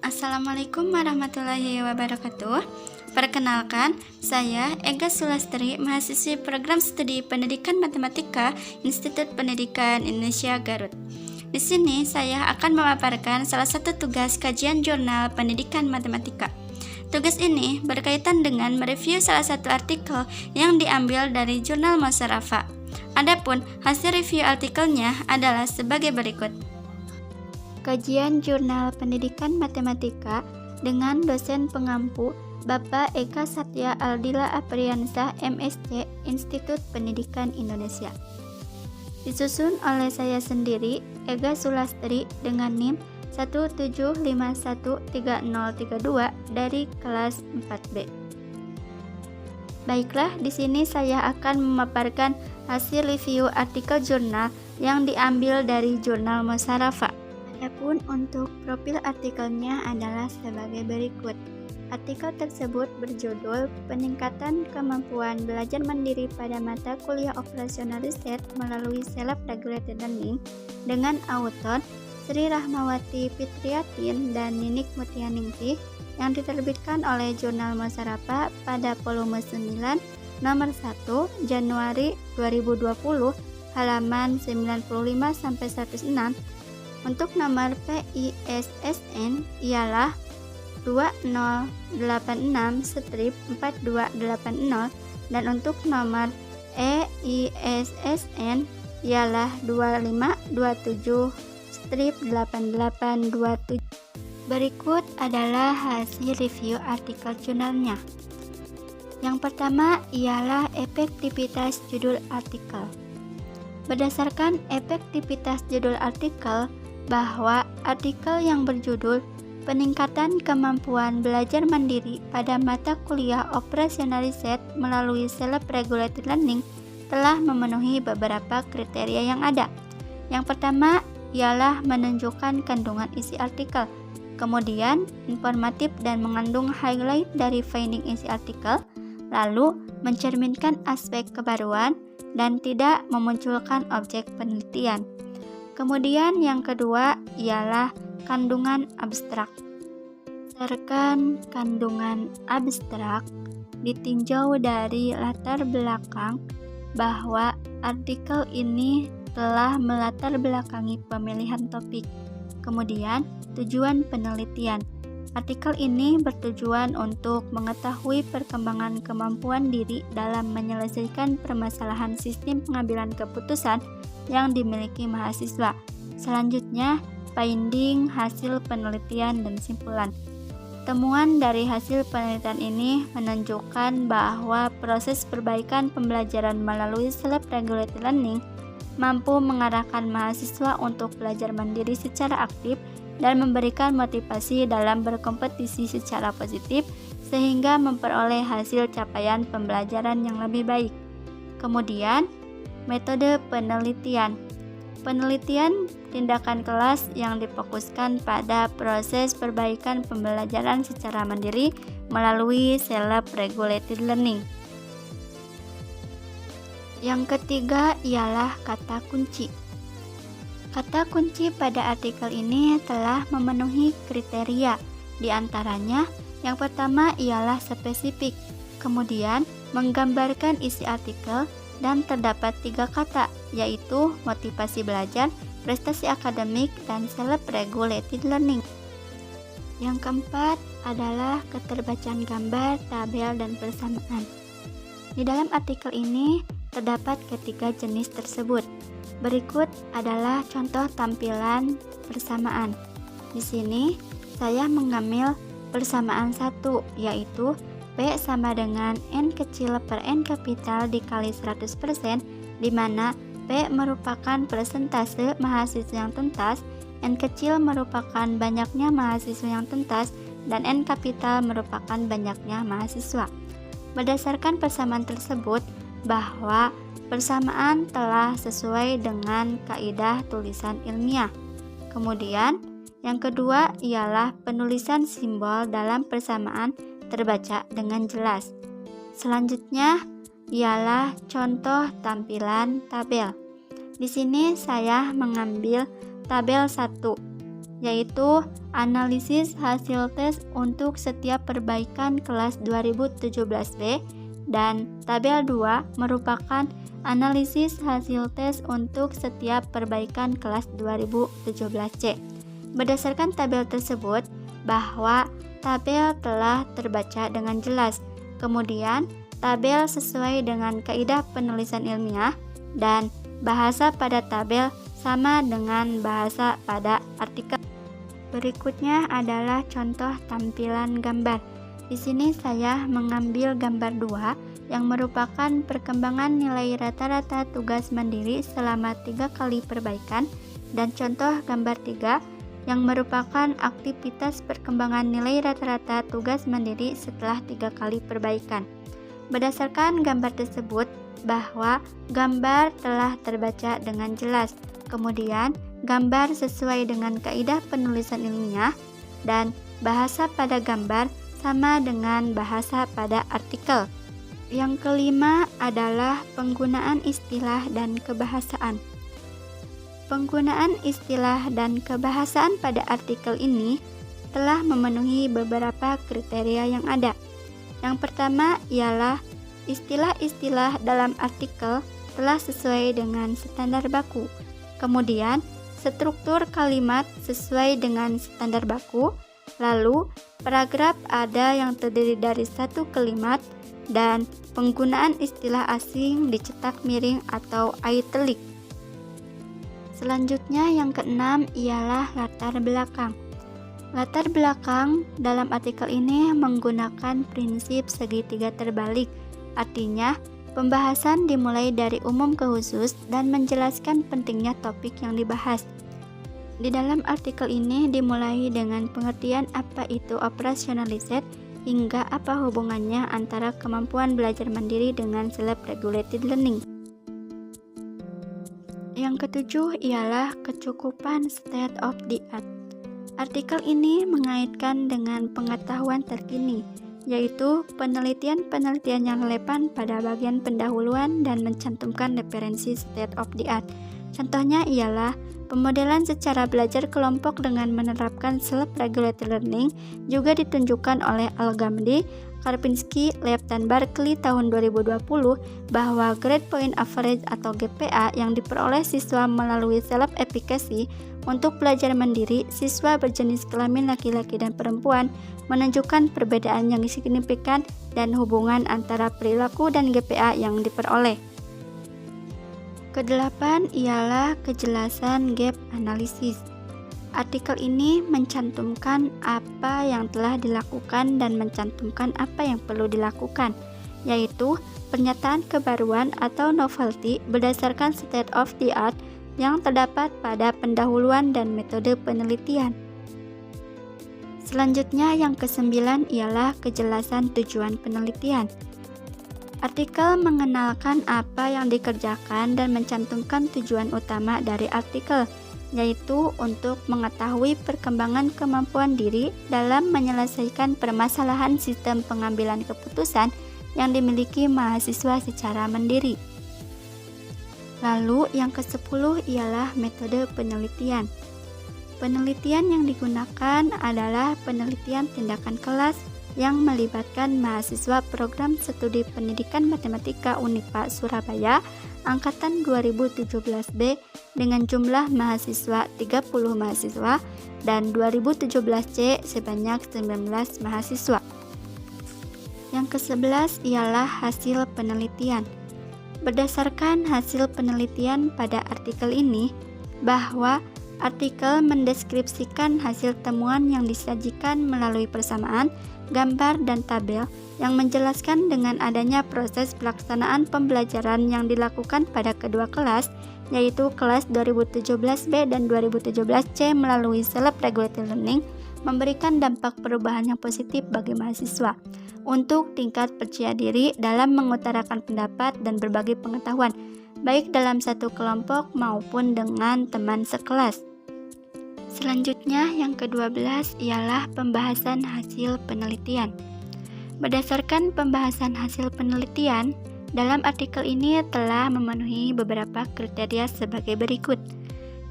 Assalamualaikum warahmatullahi wabarakatuh. Perkenalkan, saya Ega Sulastri, mahasiswi program studi Pendidikan Matematika Institut Pendidikan Indonesia Garut. Di sini saya akan memaparkan salah satu tugas kajian jurnal Pendidikan Matematika. Tugas ini berkaitan dengan mereview salah satu artikel yang diambil dari jurnal Musyarafah. Adapun hasil review artikelnya adalah sebagai berikut. Kajian Jurnal Pendidikan Matematika dengan dosen pengampu Bapak Eka Satya Aldila Apriansah MSc Institut Pendidikan Indonesia. Disusun oleh saya sendiri, Ega Sulastri, dengan NIM 1751332 dari kelas 4B. Baiklah, di sini saya akan memaparkan hasil review artikel jurnal yang diambil dari jurnal Musyarafah. Adapun untuk profil artikelnya adalah sebagai berikut. Artikel tersebut berjudul Peningkatan Kemampuan Belajar Mandiri pada Mata Kuliah Operasional Riset melalui Self Regulated Learning dengan autor Sri Rahmawati Fitriyatin dan Ninik Mutianingsih yang diterbitkan oleh Jurnal Musyarafah pada volume 9 nomor 1 Januari 2020 halaman 95-106. Untuk nomor PISSN ialah 2086-4280 dan untuk nomor EISSN ialah 2527-8827. Berikut adalah hasil review artikel jurnalnya. Yang pertama ialah efektivitas judul artikel. Berdasarkan efektivitas judul artikel, bahwa artikel yang berjudul Peningkatan Kemampuan Belajar Mandiri pada Mata Kuliah Operasional Riset melalui Self Regulated Learning telah memenuhi beberapa kriteria yang ada. Yang pertama ialah menunjukkan kandungan isi artikel, kemudian informatif dan mengandung highlight dari finding isi artikel, lalu mencerminkan aspek kebaruan dan tidak memunculkan objek penelitian. Kemudian yang kedua ialah kandungan abstrak. Berdasarkan kandungan abstrak ditinjau dari latar belakang bahwa artikel ini telah melatar belakangi pemilihan topik. Kemudian tujuan penelitian. Artikel ini bertujuan untuk mengetahui perkembangan kemampuan diri dalam menyelesaikan permasalahan sistem pengambilan keputusan yang dimiliki mahasiswa. Selanjutnya, finding, hasil penelitian, dan simpulan. Temuan dari hasil penelitian ini menunjukkan bahwa proses perbaikan pembelajaran melalui self-regulated learning mampu mengarahkan mahasiswa untuk belajar mandiri secara aktif dan memberikan motivasi dalam berkompetisi secara positif sehingga memperoleh hasil capaian pembelajaran yang lebih baik. Kemudian, metode penelitian. Penelitian tindakan kelas yang difokuskan pada proses perbaikan pembelajaran secara mandiri melalui self-regulated learning. Yang ketiga ialah kata kunci. Kata kunci pada artikel ini telah memenuhi kriteria. Di antaranya, yang pertama ialah spesifik, kemudian menggambarkan isi artikel, dan terdapat 3 kata, yaitu motivasi belajar, prestasi akademik, dan self-regulated learning. Yang keempat adalah keterbacaan gambar, tabel, dan persamaan. Di dalam artikel ini terdapat ketiga jenis tersebut. Berikut adalah contoh tampilan persamaan. Di sini saya mengambil persamaan 1, yaitu P sama dengan N kecil per N kapital dikali 100%, di mana P merupakan persentase mahasiswa yang tuntas, N kecil merupakan banyaknya mahasiswa yang tuntas, dan N kapital merupakan banyaknya mahasiswa. Berdasarkan persamaan tersebut, bahwa persamaan telah sesuai dengan kaidah tulisan ilmiah. Kemudian, yang kedua ialah penulisan simbol dalam persamaan terbaca dengan jelas. Selanjutnya ialah contoh tampilan tabel. Di sini saya mengambil tabel 1. yaitu analisis hasil tes untuk setiap perbaikan kelas 2017B, dan tabel 2 merupakan analisis hasil tes untuk setiap perbaikan kelas 2017C. Berdasarkan tabel tersebut, bahwa tabel telah terbaca dengan jelas. Kemudian, tabel sesuai dengan kaidah penulisan ilmiah, dan bahasa pada tabel sama dengan bahasa pada artikel. Berikutnya adalah contoh tampilan gambar. Di sini saya mengambil gambar 2 yang merupakan perkembangan nilai rata-rata tugas mandiri selama 3 kali perbaikan, dan contoh gambar 3 yang merupakan aktivitas perkembangan nilai rata-rata tugas mandiri setelah 3 kali perbaikan. Berdasarkan gambar tersebut, bahwa gambar telah terbaca dengan jelas. Kemudian, gambar sesuai dengan kaidah penulisan ilmiah, dan bahasa pada gambar sama dengan bahasa pada artikel. Yang kelima adalah penggunaan istilah dan kebahasaan. Penggunaan istilah dan kebahasaan pada artikel ini telah memenuhi beberapa kriteria yang ada. Yang pertama ialah istilah-istilah dalam artikel telah sesuai dengan standar baku. Kemudian, struktur kalimat sesuai dengan standar baku. Lalu, paragraf ada yang terdiri dari satu kalimat, dan penggunaan istilah asing dicetak miring atau italic. Selanjutnya yang keenam ialah latar belakang. Latar belakang dalam artikel ini menggunakan prinsip segitiga terbalik. Artinya, pembahasan dimulai dari umum ke khusus dan menjelaskan pentingnya topik yang dibahas. Di dalam artikel ini dimulai dengan pengertian apa itu operationalized hingga apa hubungannya antara kemampuan belajar mandiri dengan self-regulated learning. Yang ketujuh ialah kecukupan state of the art. Artikel ini mengaitkan dengan pengetahuan terkini, yaitu penelitian-penelitian yang relevan pada bagian pendahuluan dan mencantumkan referensi state of the art. Contohnya ialah pemodelan secara belajar kelompok dengan menerapkan self-regulated learning juga ditunjukkan oleh Al-Ghamdi, Karpinski, Lev dan Barkley tahun 2020 bahwa grade point average atau GPA yang diperoleh siswa melalui self-efficacy untuk belajar mandiri siswa berjenis kelamin laki-laki dan perempuan menunjukkan perbedaan yang signifikan dan hubungan antara perilaku dan GPA yang diperoleh. Kedelapan ialah kejelasan gap analisis. Artikel ini mencantumkan apa yang telah dilakukan dan mencantumkan apa yang perlu dilakukan, yaitu pernyataan kebaruan atau novelty berdasarkan state of the art yang terdapat pada pendahuluan dan metode penelitian. Selanjutnya yang kesembilan ialah kejelasan tujuan penelitian. Artikel mengenalkan apa yang dikerjakan dan mencantumkan tujuan utama dari artikel, yaitu untuk mengetahui perkembangan kemampuan diri dalam menyelesaikan permasalahan sistem pengambilan keputusan yang dimiliki mahasiswa secara mandiri. Lalu yang ke-10 ialah metode penelitian. Penelitian yang digunakan adalah penelitian tindakan kelas yang melibatkan mahasiswa program studi pendidikan matematika Unipa Surabaya angkatan 2017B dengan jumlah mahasiswa 30 mahasiswa dan 2017C sebanyak 19 mahasiswa. Yang ke-11 ialah hasil penelitian. Berdasarkan hasil penelitian pada artikel ini, bahwa artikel mendeskripsikan hasil temuan yang disajikan melalui persamaan, gambar, dan tabel yang menjelaskan dengan adanya proses pelaksanaan pembelajaran yang dilakukan pada kedua kelas, yaitu kelas 2017B dan 2017C melalui self-regulated learning, memberikan dampak perubahan yang positif bagi mahasiswa untuk tingkat percaya diri dalam mengutarakan pendapat dan berbagi pengetahuan, baik dalam satu kelompok maupun dengan teman sekelas. Selanjutnya, yang ke-12 ialah pembahasan hasil penelitian. Berdasarkan pembahasan hasil penelitian, dalam artikel ini telah memenuhi beberapa kriteria sebagai berikut.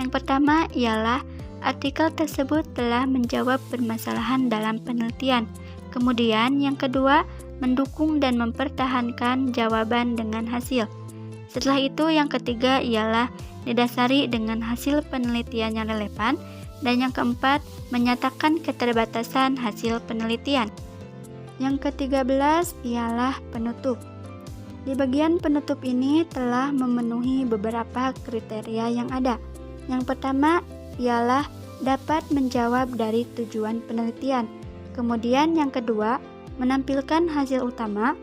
Yang pertama ialah artikel tersebut telah menjawab permasalahan dalam penelitian. Kemudian yang kedua, mendukung dan mempertahankan jawaban dengan hasil. Setelah itu yang ketiga ialah didasari dengan hasil penelitian yang relevan. Dan yang keempat, menyatakan keterbatasan hasil penelitian. Yang ke-13 ialah penutup. Di bagian penutup ini telah memenuhi beberapa kriteria yang ada. Yang pertama ialah dapat menjawab dari tujuan penelitian. Kemudian yang kedua, menampilkan hasil utama.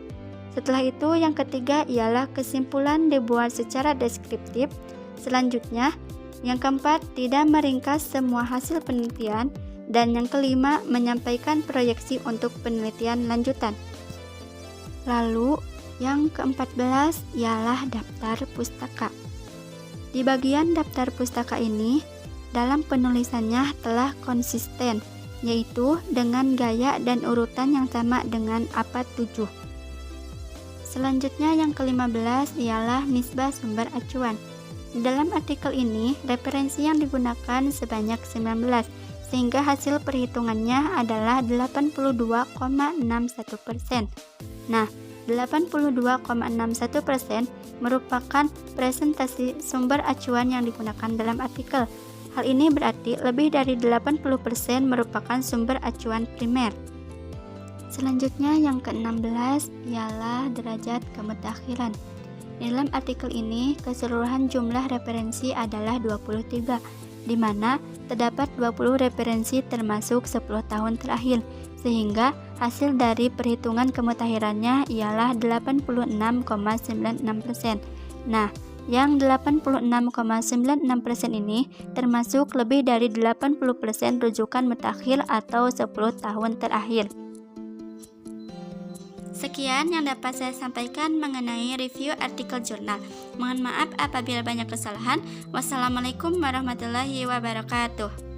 Setelah itu yang ketiga ialah kesimpulan dibuat secara deskriptif. Selanjutnya, yang keempat, tidak meringkas semua hasil penelitian. Dan yang kelima, menyampaikan proyeksi untuk penelitian lanjutan. Lalu, yang ke-14 ialah daftar pustaka. Di bagian daftar pustaka ini, dalam penulisannya telah konsisten, yaitu dengan gaya dan urutan yang sama dengan APA 7. Selanjutnya yang ke-15 ialah nisbah sumber acuan. Dalam artikel ini, referensi yang digunakan sebanyak 19, sehingga hasil perhitungannya adalah 82,61%. Nah, 82,61% merupakan presentasi sumber acuan yang digunakan dalam artikel. Hal ini berarti lebih dari 80% merupakan sumber acuan primer. Selanjutnya yang ke-16 ialah derajat kemutakhiran. Di dalam artikel ini, keseluruhan jumlah referensi adalah 23, di mana terdapat 20 referensi termasuk 10 tahun terakhir, sehingga hasil dari perhitungan kemutakhirannya ialah 86,96%. Nah, yang 86,96% ini termasuk lebih dari 80% rujukan mutakhir atau 10 tahun terakhir. Sekian yang dapat saya sampaikan mengenai review artikel jurnal. Mohon maaf apabila banyak kesalahan. Wassalamualaikum warahmatullahi wabarakatuh.